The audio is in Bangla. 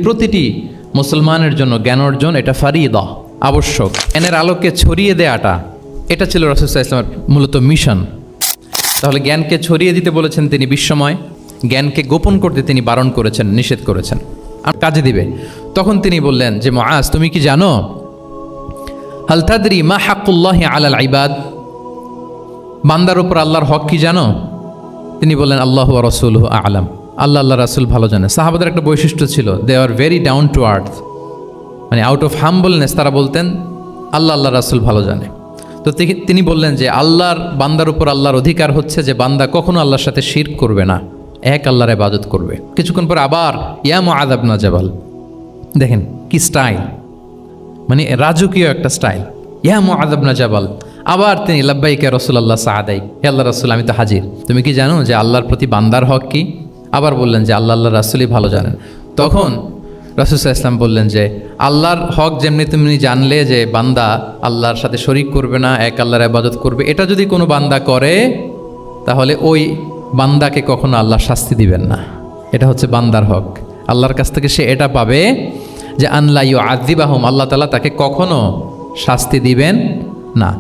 প্রতিটি মুসলমানের জন্য জ্ঞান অর্জন এটা ফারিদা, আবশ্যক। জ্ঞানের আলোকে ছড়িয়ে দেওয়াটা এটা ছিল রাসূল সাল্লাল্লাহু আলাইহি ওয়াসাল্লামের মূলত মিশন। তাহলে জ্ঞানকে ছড়িয়ে দিতে বলেছেন তিনি বিশ্বময়, জ্ঞানকে গোপন করতে তিনি বারণ করেছেন, নিষেধ করেছেন, আর কাজে দিবে। তখন তিনি বললেন যে মুআজ, তুমি কি জানো হাল তাদরি মা হাক্কুল্লাহি আলাল ইবাদ, বান্দার উপর আল্লাহর হক কি জানো? তিনি বললেন আল্লাহু ওয়া রাসূলুহু আ'লাম, আল্লাহ আল্লাহ রাসূল ভালো জানে। সাহাবাদের একটা বৈশিষ্ট্য ছিল, they are very down to earth, মানে আউট অফ হাম্বলনেস তারা বলতেন আল্লাহ আল্লাহ রাসূল ভালো জানে। তো তিনি বললেন যে আল্লাহর বান্দার উপর আল্লাহর অধিকার হচ্ছে যে বান্দা কখনো আল্লাহর সাথে শিরক করবে না, এক আল্লাহর ইবাদত করবে। কিছুক্ষণ পর আবার ইয়া মুআয ইবনে জাবাল, দেখেন কি স্টাইল, মানে রাজকীয় একটা স্টাইল। ইয়া মুআয ইবনে জাবাল, আবার তিনি লাব্বাইক ইয়া রাসূলুল্লাহ সাআদাইক, হে আল্লাহর রাসূল আমি তো হাজির, তুমি কি জানো যে আল্লাহর প্রতি বান্দার হক কি? আবার বললেন যে আল্লাহ আল্লাহ রাসূলই ভালো জানেন। তখন রাসূল সাল্লাল্লাহু আলাইহি ওয়াসাল্লাম বললেন যে আল্লাহর হক যেমনি তুমি জানলে যে বান্দা আল্লাহর সাথে শরীক করবে না, এক আল্লাহর ইবাদত করবে, এটা যদি কোনো বান্দা করে তাহলে ওই বান্দাকে কখনো আল্লাহ শাস্তি দিবেন না। এটা হচ্ছে বান্দার হক, আল্লাহর কাছ থেকে সে এটা পাবে যে আন লা ইউআযিবাহুম, আল্লাহ তাআলা তাকে কখনো শাস্তি দিবেন না।